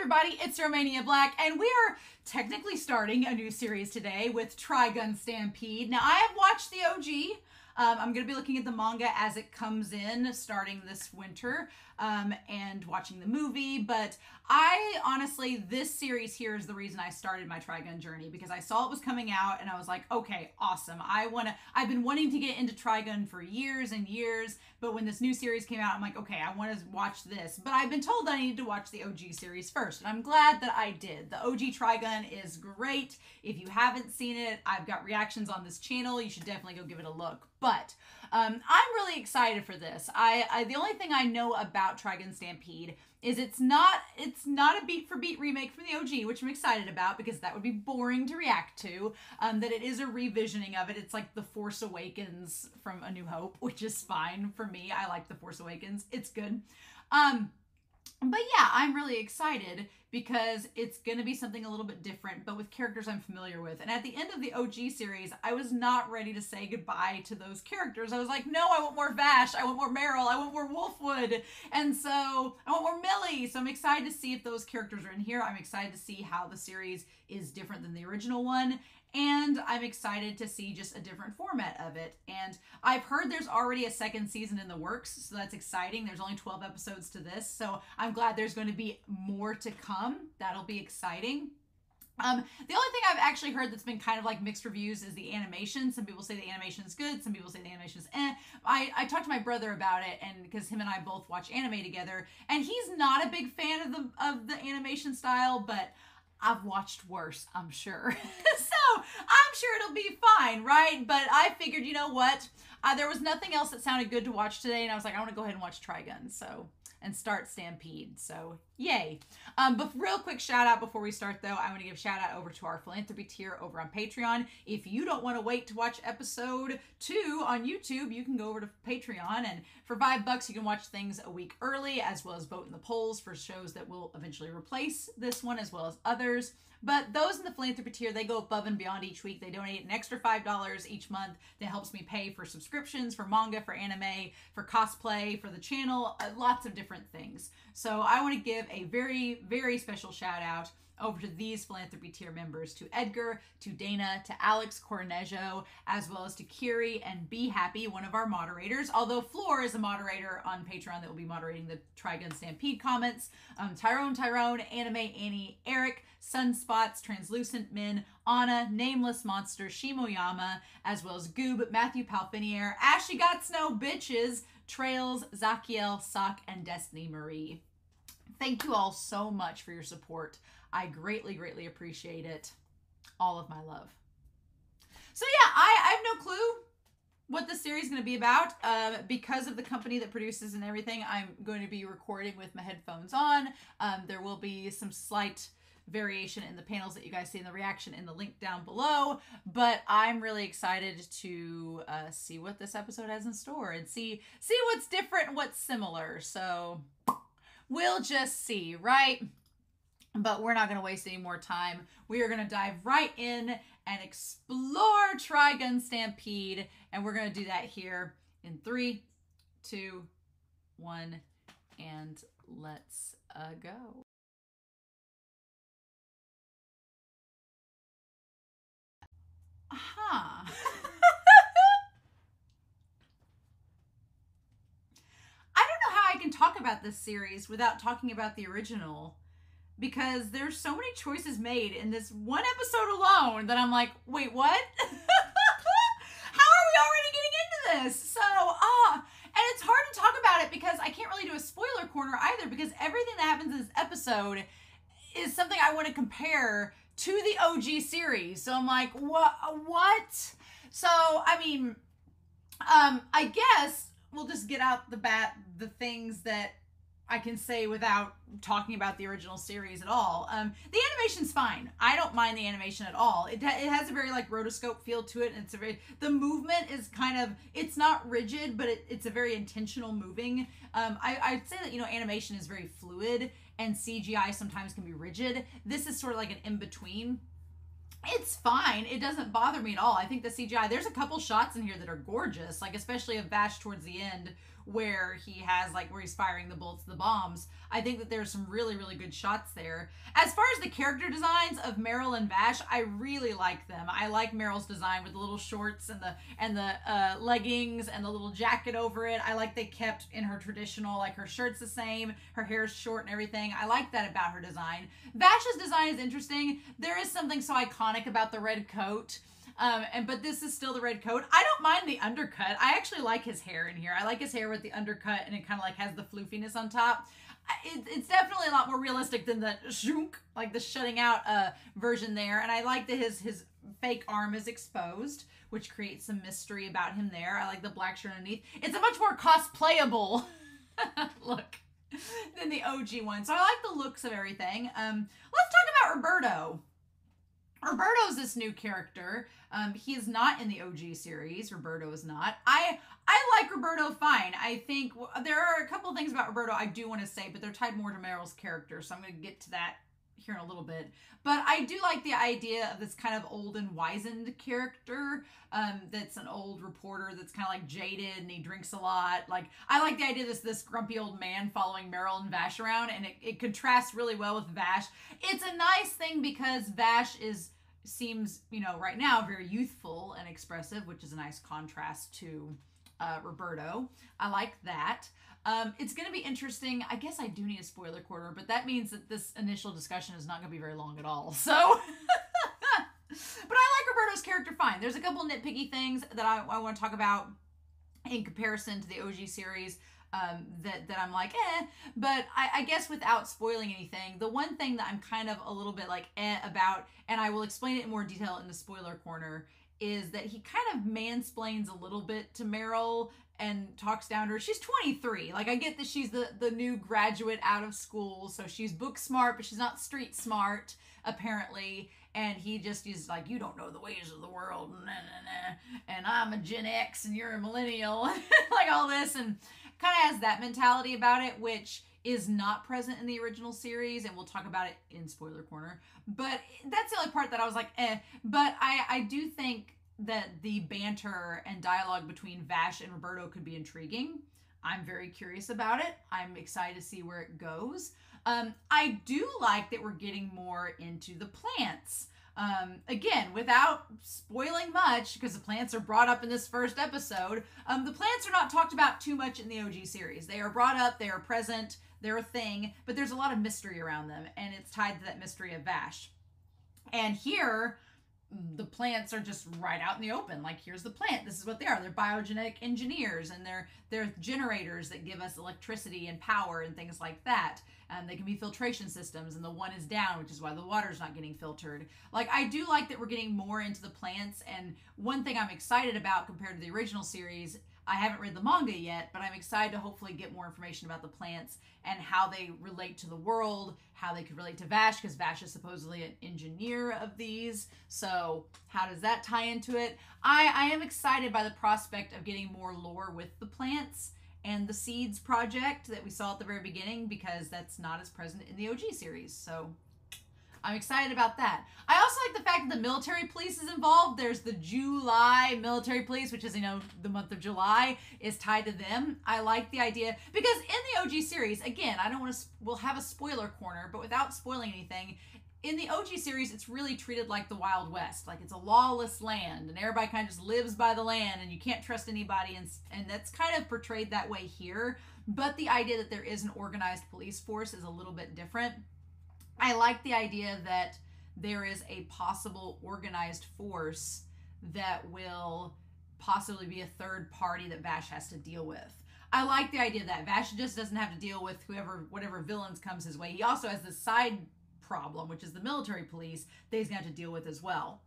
everybody, it's Romania Black, and we are technically starting a new series today with Trigun Stampede. Now, I have watched the OG. I'm going to be looking at the manga as it comes in starting this winter and watching the movie. But I honestly, this series here is the reason I started my Trigun journey, because I saw it was coming out and I was like, okay, awesome. I've been wanting to get into Trigun for years and years. But when this new series came out, I'm like, okay, I want to watch this. But I've been told that I need to watch the OG series first. And I'm glad that I did. The OG Trigun is great. If you haven't seen it, I've got reactions on this channel. You should definitely go give it a look. But I'm really excited for this. The only thing I know about Trigun Stampede is it's not a beat for beat remake from the OG, which I'm excited about because that would be boring to react to. That it is a revisioning of it. It's like The Force Awakens from A New Hope, which is fine for me. I like The Force Awakens. It's good. But yeah, I'm really excited because it's going to be something a little bit different, but with characters I'm familiar with. And at the end of the OG series, I was not ready to say goodbye to those characters. I was like, no, I want more Vash. I want more Meryl. I want more Wolfwood. And so I want more Millie. So I'm excited to see if those characters are in here. I'm excited to see how the series is different than the original one. And I'm excited to see just a different format of it. And I've heard there's already a second season in the works, so that's exciting. There's only 12 episodes to this, so I'm glad there's going to be more to come. That'll be exciting. The only thing I've actually heard that's been kind of like mixed reviews is the animation. Some people say the animation is good. Some people say the animation is eh. I talked to my brother about it, and because him and I both watch anime together, and he's not a big fan of the animation style, but I've watched worse, I'm sure. So I'm sure it'll be fine, right? But I figured, you know what? There was nothing else that sounded good to watch today, and I was like, I want to go ahead and watch Trigun, and start Stampede. So yay. But real quick shout out before we start though, I want to give shout out over to our philanthropy tier over on Patreon. If you don't want to wait to watch episode 2 on YouTube, you can go over to Patreon, and for $5 you can watch things a week early, as well as vote in the polls for shows that will eventually replace this one, as well as others. But those in the philanthropy tier, they go above and beyond each week. They donate an extra $5 each month that helps me pay for subscriptions, for manga, for anime, for cosplay, for the channel, lots of different things. So I want to give a very, very special shout out over to these philanthropy tier members, to Edgar, to Dana, to Alex Cornejo, as well as to Kiri and Be Happy, one of our moderators. Although Floor is a moderator on Patreon that will be moderating the Trigun Stampede comments. Tyrone, Anime Annie, Eric, Sunspots, Translucent Min, Anna, Nameless Monster, Shimoyama, as well as Goob, Matthew Palfinier, Ashley Got Snow, Bitches, Trails, Zakiel, Sock, and Destiny Marie. Thank you all so much for your support. I greatly, greatly appreciate it. All of my love. So yeah, I have no clue what this series is going to be about. Because of the company that produces and everything, I'm going to be recording with my headphones on. There will be some slight variation in the panels that you guys see in the reaction in the link down below, but I'm really excited to see what this episode has in store and see what's different and what's similar. So we'll just see, right? But we're not going to waste any more time. We are going to dive right in and explore Trigun Stampede. And we're going to do that here in 3, 2, 1, and let's go. Aha. I don't know how I can talk about this series without talking about the original, because there's so many choices made in this one episode alone that I'm like, wait, what? How are we already getting into this? So, and it's hard to talk about it because I can't really do a spoiler corner either, because everything that happens in this episode is something I want to compare to the OG series. So I'm like, what? So, I mean, I guess we'll just get out the things that I can say without talking about the original series at all. The animation's fine. I don't mind the animation at all. It has a very like rotoscope feel to it, and it's a very, the movement is kind of, it's not rigid, but it's a very intentional moving. I'd say that, you know, animation is very fluid and CGI sometimes can be rigid. This is sort of like an in-between. It's fine. It doesn't bother me at all. I think the CGI, there's a couple shots in here that are gorgeous, like especially of Vash towards the end where he has like where he's firing the bullets, the bombs. I think that there's some really, really good shots there. As far as the character designs of Meryl and Vash, I really like them. I like Meryl's design with the little shorts and the leggings and the little jacket over it. I like they kept in her traditional, like her shirt's the same, her hair's short and everything. I like that about her design. Vash's design is interesting. There is something so iconic about the red coat. But this is still the red coat. I don't mind the undercut. I actually like his hair in here. I like his hair with the undercut, and it kind of like has the floofiness on top. It's definitely a lot more realistic than the shunk, like the shutting out version there. And I like that his fake arm is exposed, which creates some mystery about him there. I like the black shirt underneath. It's a much more cosplayable look than the OG one. So I like the looks of everything. Let's talk about Roberto. Roberto's this new character. He is not in the OG series. Roberto is not. I like Roberto fine. I think there are a couple of things about Roberto I do want to say, but they're tied more to Meryl's character, so I'm going to get to that here in a little bit. But I do like the idea of this kind of old and wizened character that's an old reporter that's kind of like jaded and he drinks a lot. Like, I like the idea of this grumpy old man following Meryl and Vash around, and it contrasts really well with Vash. It's a nice thing because Vash seems, you know, right now very youthful and expressive, which is a nice contrast to Roberto. I like that. It's going to be interesting. I guess I do need a spoiler corner, but that means that this initial discussion is not going to be very long at all. So, but I like Roberto's character fine. There's a couple nitpicky things that I want to talk about in comparison to the OG series. That I'm like, but I guess without spoiling anything, the one thing that I'm kind of a little bit like about, and I will explain it in more detail in the spoiler corner, is that he kind of mansplains a little bit to Meryl and talks down to her. She's 23. Like, I get that she's the new graduate out of school, so she's book smart, but she's not street smart, apparently. And he just is like, you don't know the ways of the world, and I'm a Gen X and you're a millennial, like all this, and kind of has that mentality about it, which is not present in the original series, and we'll talk about it in spoiler corner. But that's the only part that I was like, But I do think that the banter and dialogue between Vash and Roberto could be intriguing. I'm very curious about it. I'm excited to see where it goes. I do like that we're getting more into the plants. Again, without spoiling much, because the plants are brought up in this first episode, the plants are not talked about too much in the OG series. They are brought up, they are present, they're a thing, but there's a lot of mystery around them, and it's tied to that mystery of Vash. And here, the plants are just right out in the open. Like, here's the plant. This is what they are. They're biogenetic engineers, and they're generators that give us electricity and power and things like that. They can be filtration systems, and the one is down, which is why the water's not getting filtered. Like, I do like that we're getting more into the plants, and one thing I'm excited about compared to the original series, I haven't read the manga yet, but I'm excited to hopefully get more information about the plants and how they relate to the world, how they could relate to Vash, because Vash is supposedly an engineer of these. So how does that tie into it? I am excited by the prospect of getting more lore with the plants and the seeds project that we saw at the very beginning, because that's not as present in the OG series. So I'm excited about that. I also like the fact that the military police is involved. There's the July military police, which is, you know, the month of July is tied to them. I like the idea because in the OG series, again, I don't want to, we'll have a spoiler corner, but without spoiling anything, in the OG series, it's really treated like the Wild West. Like, it's a lawless land and everybody kind of just lives by the land and you can't trust anybody. And that's kind of portrayed that way here. But the idea that there is an organized police force is a little bit different. I like the idea that there is a possible organized force that will possibly be a third party that Vash has to deal with. I like the idea that Vash just doesn't have to deal with whatever villains comes his way. He also has this side problem, which is the military police, that he's going to have to deal with as well.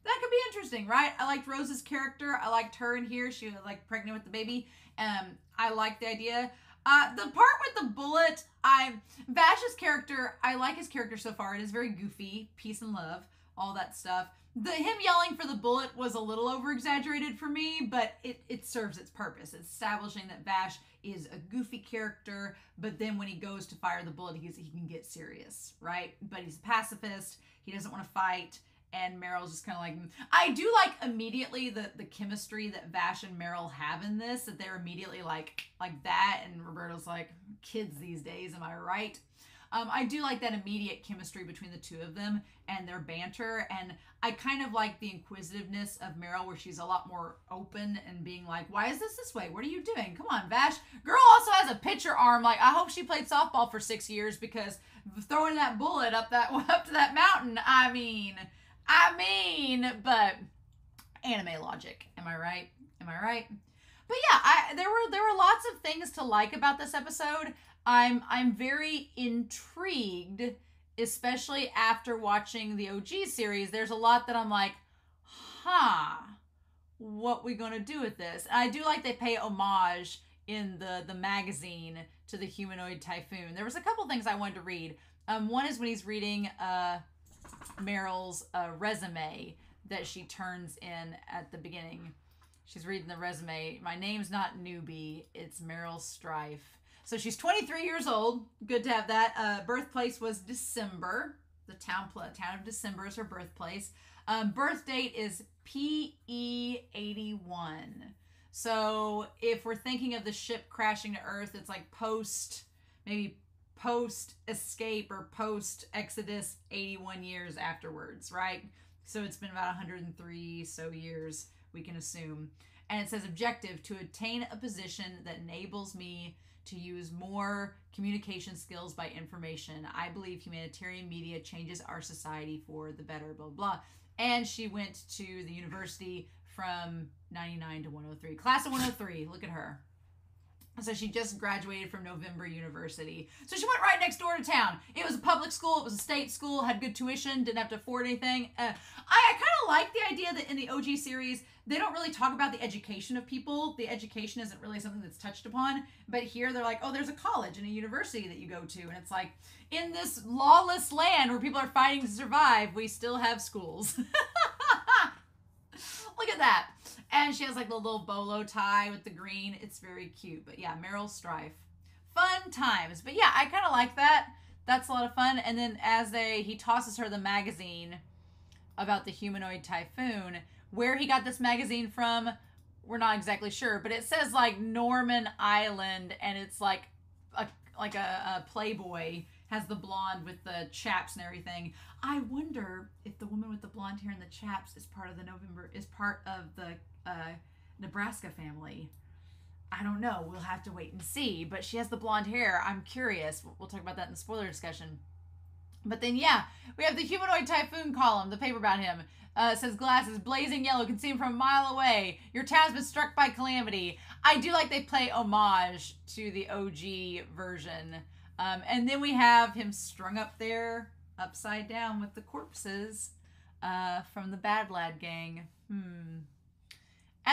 That could be interesting, right? I liked Rose's character. I liked her in here. She was like pregnant with the baby. I like the idea. The part with the bullet, Vash's character, I like his character so far. It is very goofy, peace and love, all that stuff. Him yelling for the bullet was a little over-exaggerated for me, but it serves its purpose. It's establishing that Vash is a goofy character, but then when he goes to fire the bullet, he can get serious, right? But he's a pacifist. He doesn't want to fight, And Meryl's just kind of like, I do like immediately the chemistry that Vash and Meryl have in this, that they're immediately like that. And Roberto's like, kids these days, am I right? I do like that immediate chemistry between the two of them and their banter. And I kind of like the inquisitiveness of Meryl, where she's a lot more open and being like, why is this way? What are you doing? Come on, Vash. Girl also has a pitcher arm. Like, I hope she played softball for 6 years, because throwing that bullet up to that mountain, I mean, but anime logic. Am I right? But yeah, there were lots of things to like about this episode. I'm very intrigued, especially after watching the OG series. There's a lot that I'm like, what we gonna do with this? And I do like they pay homage in the magazine to the humanoid typhoon. There was a couple things I wanted to read. One is when he's reading Meryl's resume that she turns in at the beginning. She's reading the resume. My name's not Newbie, it's Meryl Strife. So she's 23 years old. Good to have that. Birthplace was December. The town of December is her birthplace. Birth date is PE81. So if we're thinking of the ship crashing to Earth, it's like maybe post escape or post Exodus, 81 years afterwards, right? So it's been about 103 so years, we can assume. And it says objective: to attain a position that enables me to use more communication skills by information. I believe humanitarian media changes our society for the better, blah, blah. And she went to the university from 99 to 103. Class of 103, look at her. So she just graduated from November University. So she went right next door to town. It was a public school. It was a state school. Had good tuition. Didn't have to afford anything. I kind of like the idea that in the OG series, they don't really talk about the education of people. The education isn't really something that's touched upon. But here they're like, oh, there's a college and a university that you go to. And it's like, in this lawless land where people are fighting to survive, we still have schools. Look at that. And she has like the little bolo tie with the green. It's very cute. But yeah, Meryl Strife. Fun times. But yeah, I kind of like that. That's a lot of fun. And then he tosses her the magazine about the humanoid typhoon. Where he got this magazine from, we're not exactly sure. But it says like Norman Island, and it's like a Playboy. Has the blonde with the chaps and everything. I wonder if the woman with the blonde hair and the chaps is part of the Nebraska family. I don't know. We'll have to wait and see. But she has the blonde hair. I'm curious. We'll talk about that in the spoiler discussion. But then, yeah, we have the humanoid typhoon column, the paper about him. It says glasses, blazing yellow, can see him from a mile away. Your town's been struck by calamity. I do like they play homage to the OG version. And then we have him strung up there, upside down with the corpses from the Bad Lad gang. And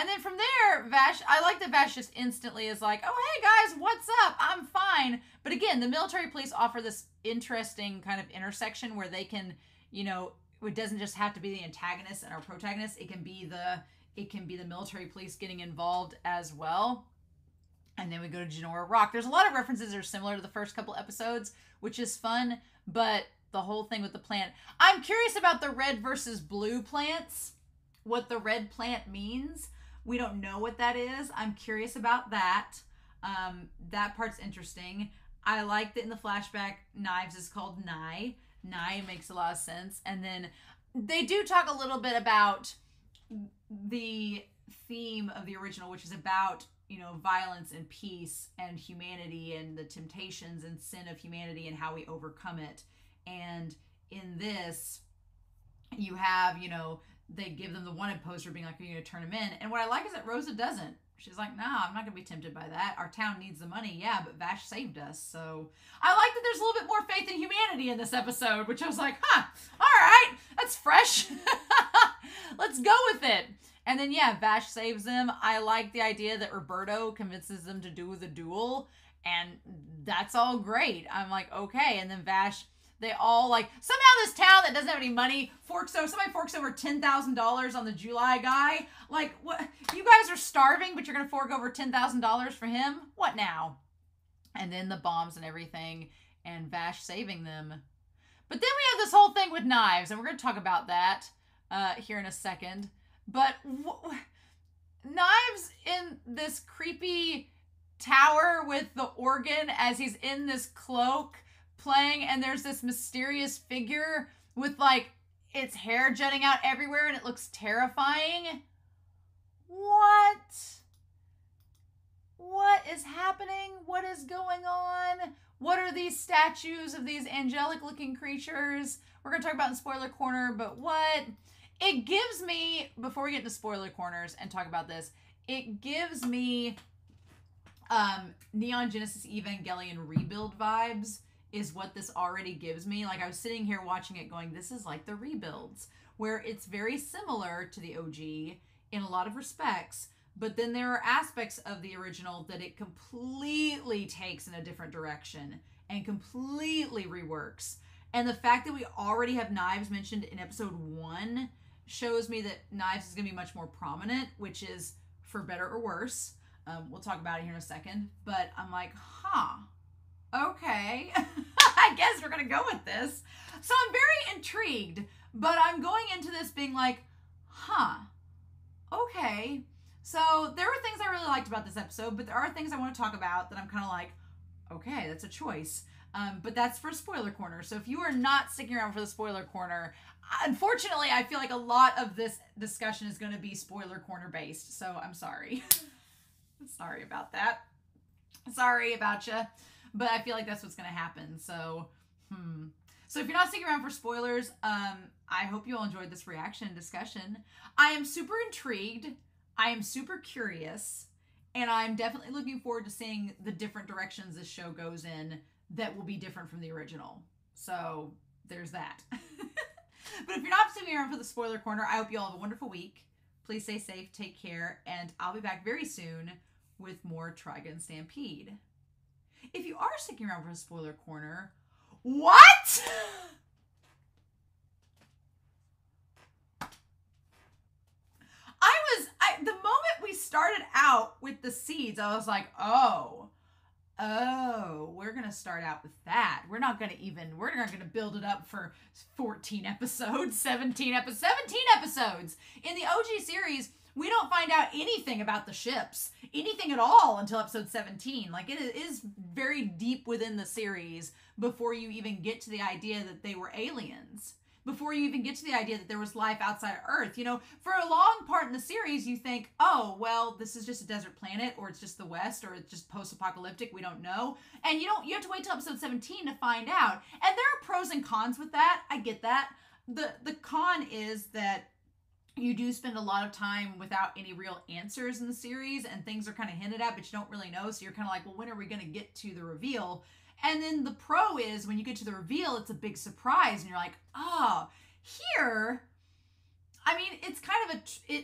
then from there, Vash, I like that Vash just instantly is like, oh, hey, guys, what's up? I'm fine. But again, the military police offer this interesting kind of intersection where they can, it doesn't just have to be the antagonist and our protagonist. It can be the military police getting involved as well. And then we go to Genora Rock. There's a lot of references that are similar to the first couple episodes, which is fun. But the whole thing with the plant. I'm curious about the red versus blue plants. What the red plant means. We don't know what that is. I'm curious about that. That part's interesting. I like that in the flashback, Knives is called Nye. Nye makes a lot of sense. And then they do talk a little bit about the theme of the original, which is about violence and peace and humanity and the temptations and sin of humanity and how we overcome it. And in this, you have, they give them the wanted poster being like, are you going to turn him in? And what I like is that Rosa doesn't. She's like, nah, I'm not going to be tempted by that. Our town needs the money. Yeah, but Vash saved us. So I like that there's a little bit more faith in humanity in this episode, which I was like, all right, that's fresh. Let's go with it. And then, yeah, Vash saves them. I like the idea that Roberto convinces them to do the duel. And that's all great. I'm like, okay. And then Vash, they all somehow this town that doesn't have any money somebody forks over $10,000 on the July guy. Like, what? You guys are starving, but you're going to fork over $10,000 for him? What now? And then the bombs and everything and Vash saving them. But then we have this whole thing with Knives, and we're going to talk about that. here in a second. But Knives in this creepy tower with the organ as he's in this cloak playing, and there's this mysterious figure with like its hair jutting out everywhere and it looks terrifying. What is happening? What is going on? What are these statues of these angelic looking creatures? We're going to talk about in spoiler corner, but what? It gives me, before we get into spoiler corners and talk about this, it gives me Neon Genesis Evangelion Rebuild vibes is what this already gives me. Like, I was sitting here watching it going, this is like the Rebuilds, where it's very similar to the OG in a lot of respects, but then there are aspects of the original that it completely takes in a different direction and completely reworks. And the fact that we already have Knives mentioned in episode 1 shows me that Knives is going to be much more prominent, which is for better or worse. We'll talk about it here in a second. But I'm like, okay. I guess we're going to go with this. So I'm very intrigued, but I'm going into this being like, okay. So there were things I really liked about this episode, but there are things I want to talk about that I'm kind of like, okay, that's a choice. But that's for spoiler corner. So if you are not sticking around for the spoiler corner, unfortunately, I feel like a lot of this discussion is going to be spoiler corner based. So I'm sorry. Sorry about that. Sorry about you. But I feel like that's what's going to happen. So, So if you're not sticking around for spoilers, I hope you all enjoyed this reaction and discussion. I am super intrigued. I am super curious. And I'm definitely looking forward to seeing the different directions this show goes in that will be different from the original. So there's that. But if you're not sticking around for the spoiler corner, I hope you all have a wonderful week. Please stay safe, take care, and I'll be back very soon with more Trigun Stampede. If you are sticking around for the spoiler corner, what? The moment we started out with the seeds, I was like, oh, we're going to start out with that. We're not going to build it up for 14 episodes, 17 episodes. In the OG series, we don't find out anything about the ships, anything at all until episode 17. Like, it is very deep within the series before you even get to the idea that they were aliens. Before you even get to the idea that there was life outside of Earth. You know, for a long part in the series, you think, oh, well, this is just a desert planet, or it's just the West, or it's just post-apocalyptic, we don't know. And you have to wait till episode 17 to find out. And there are pros and cons with that. I get that. The con is that you do spend a lot of time without any real answers in the series, and things are kind of hinted at, but you don't really know. So you're kind of like, well, when are we going to get to the reveal? And then the pro is when you get to the reveal, it's a big surprise. And you're like, oh, here, I mean, it's kind of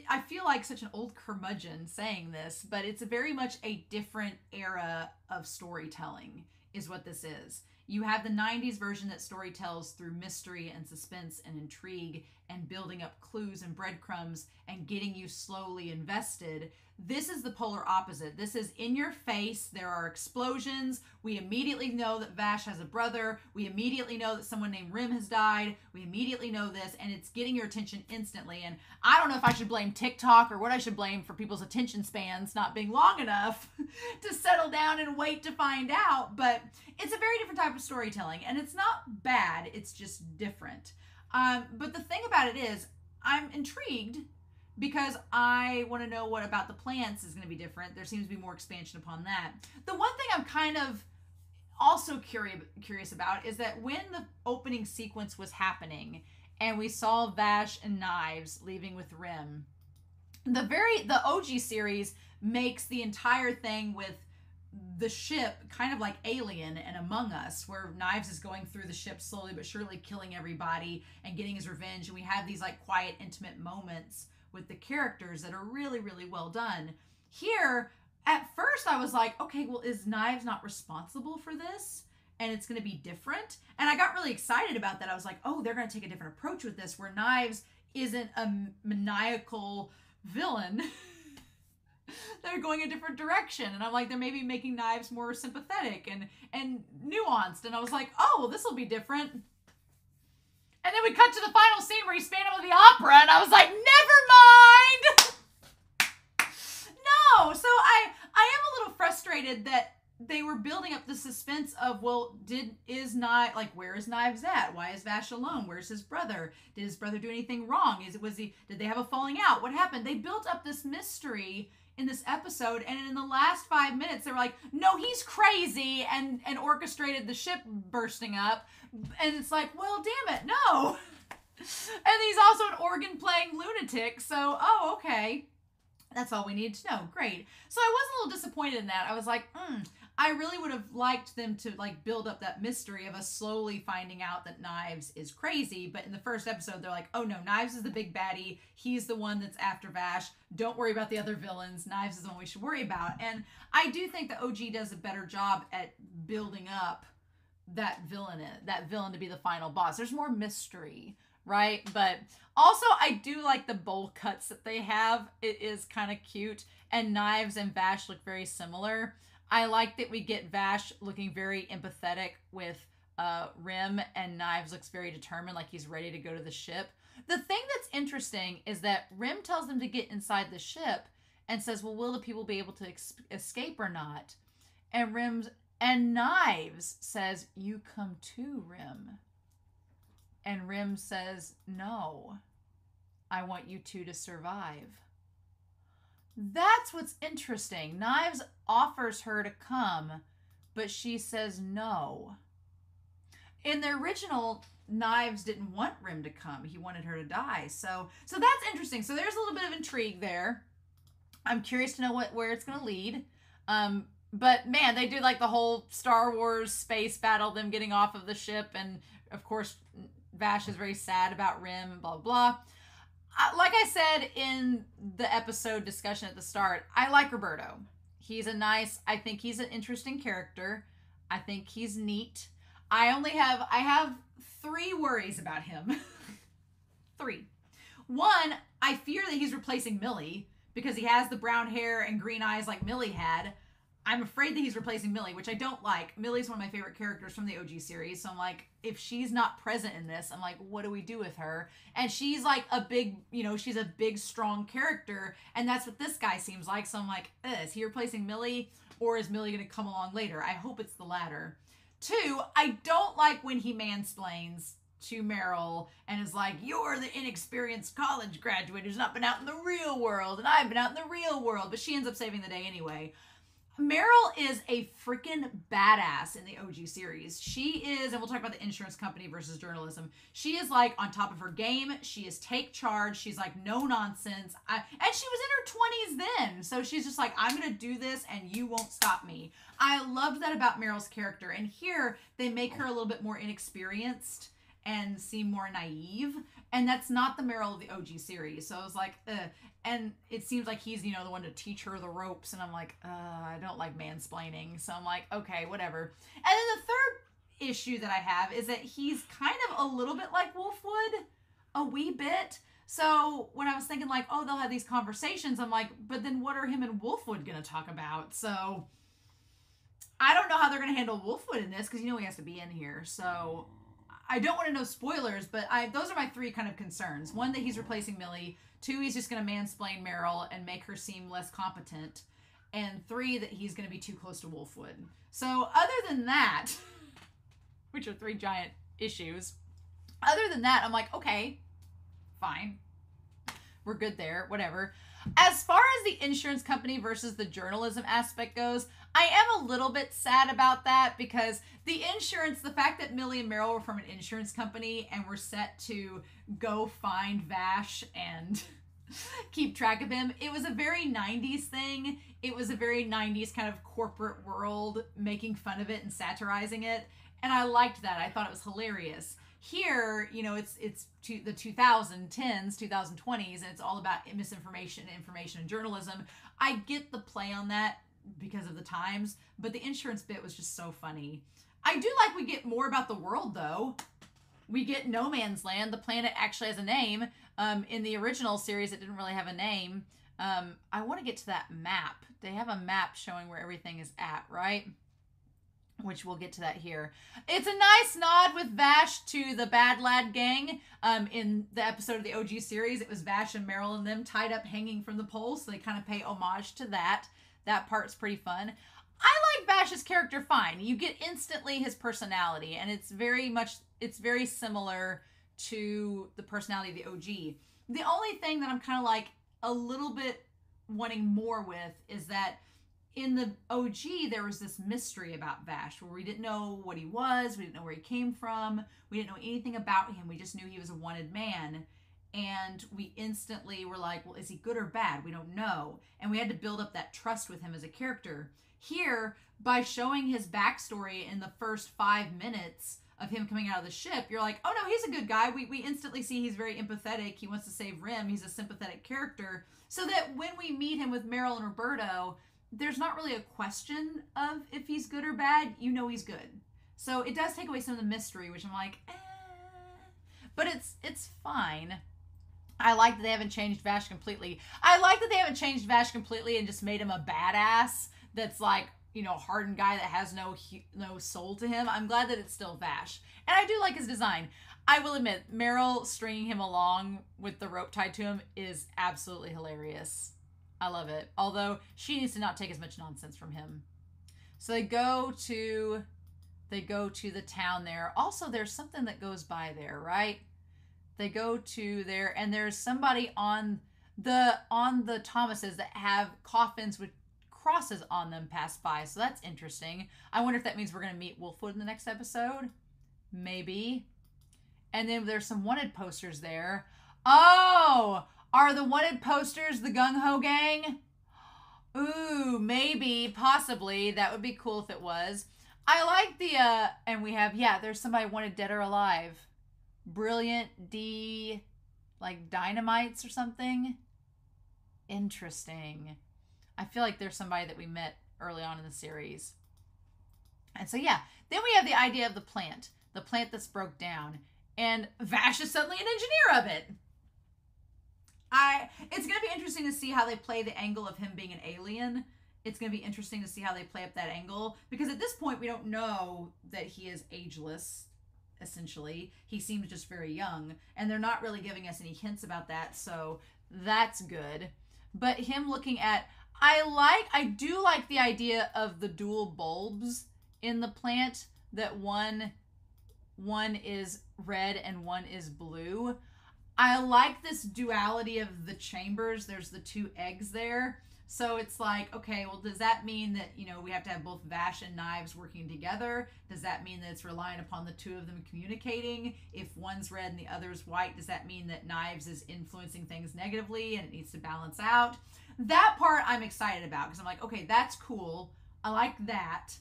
I feel like such an old curmudgeon saying this, but it's very much a different era of storytelling is what this is. You have the 90s version that story tells through mystery and suspense and intrigue and building up clues and breadcrumbs and getting you slowly invested. This is the polar opposite. This is in your face. There are explosions. We immediately know that Vash has a brother. We immediately know that someone named Rim has died. We immediately know this, and it's getting your attention instantly. And I don't know if I should blame TikTok or what I should blame for people's attention spans not being long enough to settle down and wait to find out. But it's a very different type of storytelling, and it's not bad. It's just different. But the thing about it is, I'm intrigued because I want to know what about the plants is going to be different. There seems to be more expansion upon that. The one thing I'm kind of also curious about is that when the opening sequence was happening and we saw Vash and Knives leaving with Rim, the OG series makes the entire thing with the ship kind of like Alien and Among Us, where Knives is going through the ship slowly but surely killing everybody and getting his revenge. And we have these like quiet, intimate moments with the characters that are really, really well done. Here, at first I was like, okay, well, is Knives not responsible for this? And it's going to be different? And I got really excited about that. I was like, oh, they're going to take a different approach with this, where Knives isn't a maniacal villain. They're going a different direction. And I'm like, they're maybe making Knives more sympathetic and nuanced. And I was like, oh, well, this will be different. And then we cut to the final scene where he's standing with the opera, and I was like, never mind! No! So I am a little frustrated that they were building up the suspense of, well, where is Knives at? Why is Vash alone? Where's his brother? Did his brother do anything wrong? Did they have a falling out? What happened? They built up this mystery in this episode, and in the last 5 minutes, they were like, no, he's crazy, and orchestrated the ship bursting up. And it's like, well, damn it, no. And he's also an organ-playing lunatic, so, oh, okay. That's all we need to know. Great. So I was a little disappointed in that. I was like, I really would have liked them to like build up that mystery of us slowly finding out that Knives is crazy. But in the first episode, they're like, oh no, Knives is the big baddie. He's the one that's after Vash. Don't worry about the other villains. Knives is the one we should worry about. And I do think the OG does a better job at building up that villain to be the final boss. There's more mystery, right? But also, I do like the bowl cuts that they have. It is kind of cute. And Knives and Vash look very similar. I like that we get Vash looking very empathetic with Rem, and Knives looks very determined, like he's ready to go to the ship. The thing that's interesting is that Rem tells them to get inside the ship and says, well, will the people be able to escape or not? And Knives says, you come too, Rem. And Rem says, no, I want you two to survive. That's what's interesting. Knives offers her to come, but she says no. In the original, Knives didn't want Rem to come. He wanted her to die. So that's interesting. So there's a little bit of intrigue there. I'm curious to know where it's going to lead. But man, they do like the whole Star Wars space battle, them getting off of the ship. And of course, Vash is very sad about Rem and blah, blah. Like I said in the episode discussion at the start, I like Roberto. I think he's an interesting character. I think he's neat. I have 3 worries about him. 3. One, I fear that he's replacing Millie because he has the brown hair and green eyes like Millie had. I'm afraid that he's replacing Millie, which I don't like. Millie's one of my favorite characters from the OG series. So I'm like, if she's not present in this, I'm like, what do we do with her? And she's like a big, she's a big, strong character. And that's what this guy seems like. So I'm like, is he replacing Millie, or is Millie going to come along later? I hope it's the latter. 2, I don't like when he mansplains to Meryl and is like, you're the inexperienced college graduate who's not been out in the real world, and I've been out in the real world. But she ends up saving the day anyway. Meryl is a freaking badass in the OG series. She is, and we'll talk about the insurance company versus journalism. She is like on top of her game. She is take charge. She's like no nonsense. And she was in her 20s then. So she's just like, I'm going to do this and you won't stop me. I loved that about Meryl's character. And here they make her a little bit more inexperienced and seem more naive. And that's not the Meryl of the OG series. So I was like, and it seems like he's, the one to teach her the ropes. And I'm like, I don't like mansplaining. So I'm like, okay, whatever. And then the third issue that I have is that he's kind of a little bit like Wolfwood, a wee bit. So when I was thinking like, oh, they'll have these conversations, I'm like, but then what are him and Wolfwood going to talk about? So I don't know how they're going to handle Wolfwood in this because he has to be in here. So I don't want to know spoilers, but those are my 3 kind of concerns. 1, that he's replacing Millie. 2, he's just going to mansplain Meryl and make her seem less competent. And 3, that he's going to be too close to Wolfwood. So other than that, which are 3 giant issues, other than that, I'm like, okay, fine. We're good there, whatever. As far as the insurance company versus the journalism aspect goes, I am a little bit sad about that because the fact that Millie and Meryl were from an insurance company and were set to go find Vash and keep track of him, it was a very 90s thing. It was a very 90s kind of corporate world, making fun of it and satirizing it. And I liked that. I thought it was hilarious. Here, it's the 2010s, 2020s, and it's all about misinformation, information, and journalism. I get the play on that because of the times, but the insurance bit was just so funny. I do like we get more about the world, though. We get No Man's Land. The planet actually has a name. In the original series, it didn't really have a name. I want to get to that map. They have a map showing where everything is at, right? which we'll get to that here. It's a nice nod with Vash to the Bad Lad gang. In the episode of the OG series, it was Vash and Meryl and them tied up hanging from the pole, so they kind of pay homage to that. That part's pretty fun. I like Vash's character fine. You get instantly his personality, and it's very similar to the personality of the OG. The only thing that I'm kind of like a little bit wanting more with is that in the OG, there was this mystery about Vash where we didn't know what he was. We didn't know where he came from. We didn't know anything about him. We just knew he was a wanted man. And we instantly were like, well, is he good or bad? We don't know. And we had to build up that trust with him as a character. Here, by showing his backstory in the first 5 minutes of him coming out of the ship, you're like, oh no, he's a good guy. We instantly see he's very empathetic. He wants to save Rem. He's a sympathetic character. So that when we meet him with Meryl and Roberto, there's not really a question of if he's good or bad. You know he's good. So it does take away some of the mystery, which I'm like, eh. But it's fine. I like that they haven't changed Vash completely. I like that they haven't changed Vash completely and just made him a badass that's like, you know, hardened guy that has no soul to him. I'm glad that it's still Vash. And I do like his design. I will admit, Meryl stringing him along with the rope tied to him is absolutely hilarious. I love it. Although she needs to not take as much nonsense from him. So they go to the town there. Also, there's something that goes by there, right? They go to there, and there's somebody on the Thomases that have coffins with crosses on them pass by. So that's interesting. I wonder if that means we're going to meet Wolfwood in the next episode. Maybe. And then there's some wanted posters there. Oh, are the wanted posters the Gung Ho gang? Ooh, maybe, possibly. That would be cool if it was. I like the, and we have, yeah, there's somebody wanted dead or alive. Brilliant D, like dynamites or something. Interesting. I feel like there's somebody that we met early on in the series. And so, yeah, then we have the idea of the plant that's broke down. And Vash is suddenly an engineer of it. It's going to be interesting to see how they play the angle of him being an alien. It's going to be interesting to see how they play up that angle. Because at this point, we don't know that he is ageless, essentially. He seems just very young. And they're not really giving us any hints about that. So that's good. But him looking at... I do like the idea of the dual bulbs in the plant. That one is red and one is blue. I like this duality of the chambers. There's the 2 eggs there. So it's like, okay, well, does that mean that, you know, we have to have both Vash and Knives working together? Does that mean that it's relying upon the 2 of them communicating? If one's red and the other's white, does that mean that Knives is influencing things negatively and it needs to balance out? That part I'm excited about because I'm like, okay, that's cool. I like that.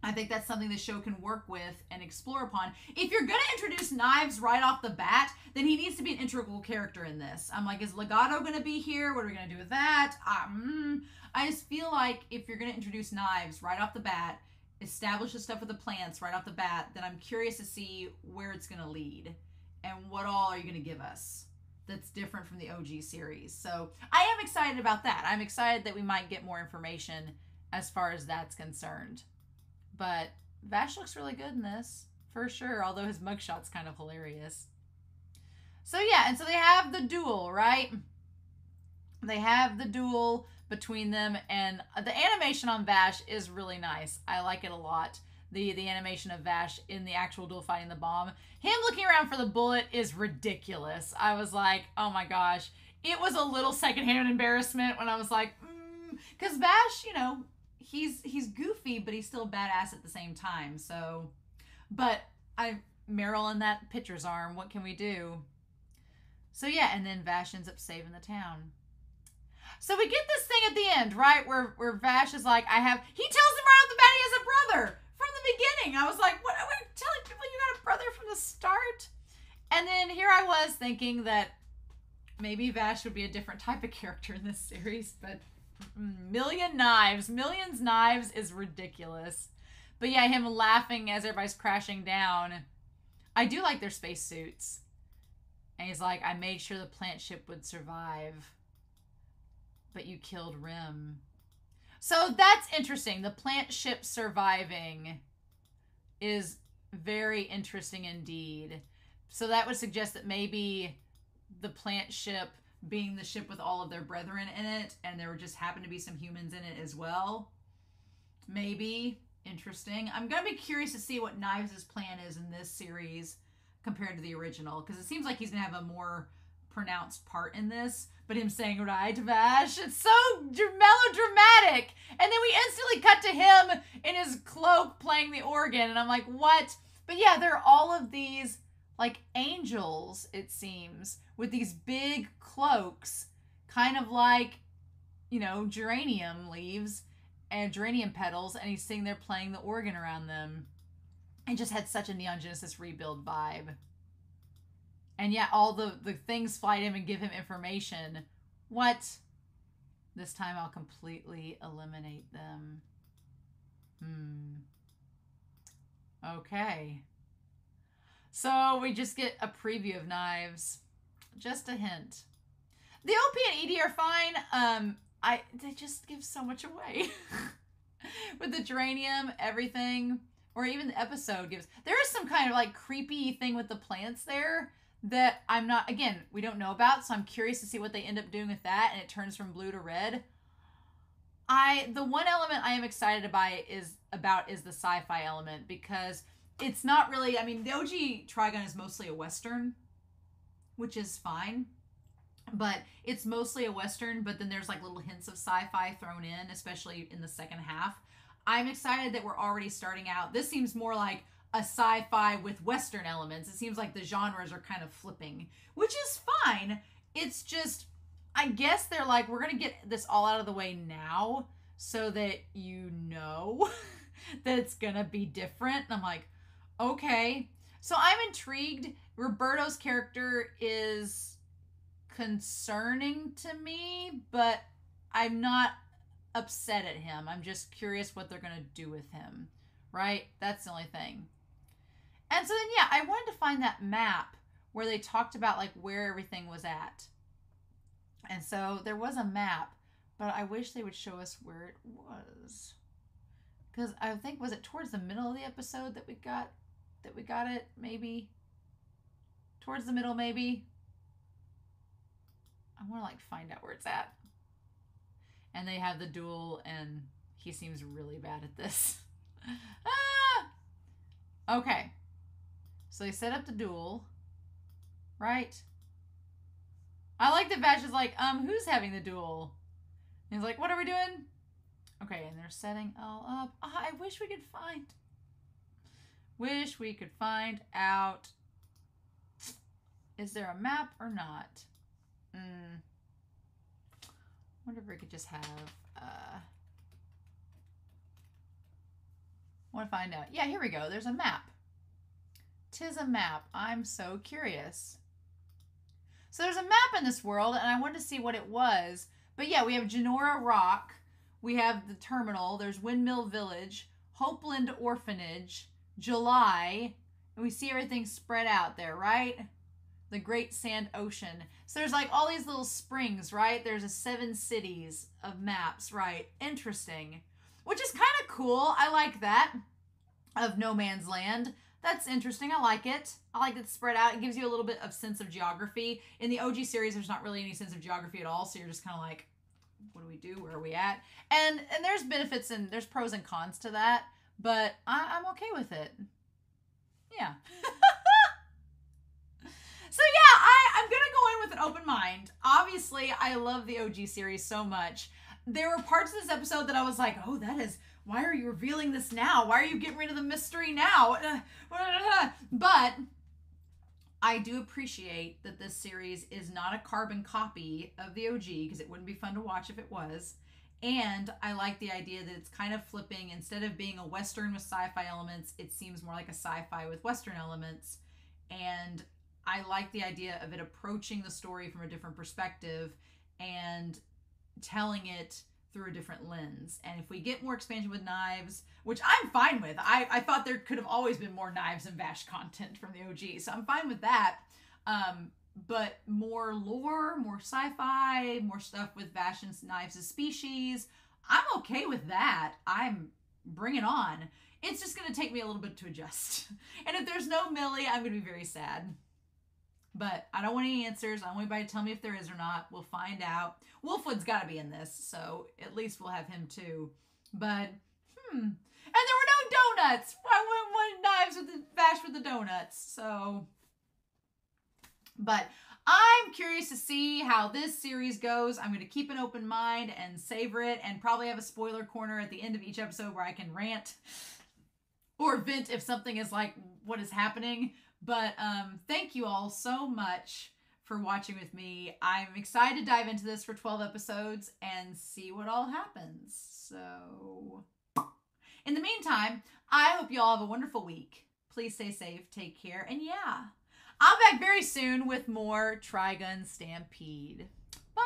I think that's something the show can work with and explore upon. If you're going to introduce Knives right off the bat, then he needs to be an integral character in this. I'm like, is Legato going to be here? What are we going to do with that? I just feel like if you're going to introduce Knives right off the bat, establish the stuff with the plants right off the bat, then I'm curious to see where it's going to lead. And what all are you going to give us that's different from the OG series? So I am excited about that. I'm excited that we might get more information as far as that's concerned. But Vash looks really good in this, for sure, although his mugshot's kind of hilarious. So yeah, and so they have the duel, right? They have the duel between them, and the animation on Vash is really nice. I like it a lot. The animation of Vash in the actual duel fighting the bomb. Him looking around for the bullet is ridiculous. I was like, oh my gosh. It was a little secondhand embarrassment when I was like, because Vash, you know, he's goofy, but he's still badass at the same time. So, but Meryl in that pitcher's arm, what can we do? So yeah, and then Vash ends up saving the town. So we get this thing at the end, right? Where Vash is like, he tells him right off the bat he has a brother from the beginning. I was like, what are we telling people you got a brother from the start? And then here I was thinking that maybe Vash would be a different type of character in this series, but Millions Knives is ridiculous. But yeah, him laughing as everybody's crashing down. I do like their spacesuits. And he's like, I made sure the plant ship would survive, but you killed Rem. So that's interesting. The plant ship surviving. is very interesting indeed. So that would suggest that maybe the plant ship being the ship with all of their brethren in it, and there just happened to be some humans in it as well. Maybe. Interesting. I'm going to be curious to see what Knives' plan is in this series compared to the original, because it seems like he's going to have a more pronounced part in this. But him saying, right, Vash, it's so melodramatic. And then we instantly cut to him in his cloak playing the organ. And I'm like, what? But yeah, there are all of these, like, angels, it seems, with these big cloaks, kind of like, you know, geranium leaves and geranium petals, and he's sitting there playing the organ around them. It just had such a Neon Genesis Rebuild vibe. And yeah, all the things fly to him and give him information. What? This time I'll completely eliminate them. Okay. So we just get a preview of Knives. Just a hint. The OP and ED are fine. They just give so much away. With the geranium, everything, or even the episode gives. There is some kind of like creepy thing with the plants there that I'm not, again, we don't know about, so I'm curious to see what they end up doing with that, and it turns from blue to red. The one element I am excited about is the sci-fi element, because it's not really, I mean, the OG Trigun is mostly a Western, which is fine. But it's mostly a Western, but then there's like little hints of sci-fi thrown in, especially in the second half. I'm excited that we're already starting out. This seems more like a sci-fi with Western elements. It seems like the genres are kind of flipping, which is fine. It's just, I guess they're like, we're going to get this all out of the way now so that you know that it's going to be different. And I'm like, okay. So I'm intrigued. Roberto's character is concerning to me, but I'm not upset at him. I'm just curious what they're going to do with him, right? That's the only thing. And so then, yeah, I wanted to find that map where they talked about like where everything was at. And so there was a map, but I wish they would show us where it was. Because I think, was it towards the middle of the episode that we got it? Maybe towards the middle, maybe. I want to like find out where it's at. And they have the duel, and he seems really bad at this. Okay. So they set up the duel, right? I like that Vash is like, who's having the duel? And he's like, what are we doing? Okay, and they're setting all up. I wish we could find out. Is there a map or not? Wonder if we could just have, I want to find out. Yeah, here we go. There's a map. 'Tis a map. I'm so curious. So there's a map in this world, and I wanted to see what it was. But yeah, we have Genora Rock. We have the terminal. There's Windmill Village, Hopeland Orphanage, July, and we see everything spread out there, right? The Great Sand Ocean. So there's like all these little springs, right? There's a 7 cities of maps, right? Interesting. Which is kind of cool. I like that. Of No Man's Land. That's interesting. I like it. I like it spread out. It gives you a little bit of sense of geography. In the OG series, there's not really any sense of geography at all. So you're just kind of like, what do we do? Where are we at? And there's benefits and there's pros and cons to that. But I'm okay with it. Yeah. So yeah, I'm going to go in with an open mind. Obviously, I love the OG series so much. There were parts of this episode that I was like, oh, why are you revealing this now? Why are you getting rid of the mystery now? But I do appreciate that this series is not a carbon copy of the OG, because it wouldn't be fun to watch if it was. And I like the idea that it's kind of flipping. Instead of being a Western with sci-fi elements, it seems more like a sci-fi with Western elements. And I like the idea of it approaching the story from a different perspective and telling it through a different lens. And if we get more expansion with Knives, which I'm fine with, I thought there could have always been more Knives and Vash content from the OG, so I'm fine with that. But more lore, more sci-fi, more stuff with Vash and Knives as species, I'm okay with that. Bring it on. it's just going to take me a little bit to adjust. And if there's no Millie, I'm going to be very sad. But I don't want any answers. I don't want anybody to tell me if there is or not. We'll find out. Wolfwood's got to be in this, so at least we'll have him too. But, And there were no donuts. I wouldn't want knives with the bash with the donuts. So, but I'm curious to see how this series goes. I'm going to keep an open mind and savor it, and probably have a spoiler corner at the end of each episode where I can rant or vent if something is like, what is happening? But thank you all so much for watching with me. I'm excited to dive into this for 12 episodes and see what all happens. So, in the meantime, I hope you all have a wonderful week. Please stay safe, take care, and yeah, I'll be back very soon with more Trigun Stampede. Bye!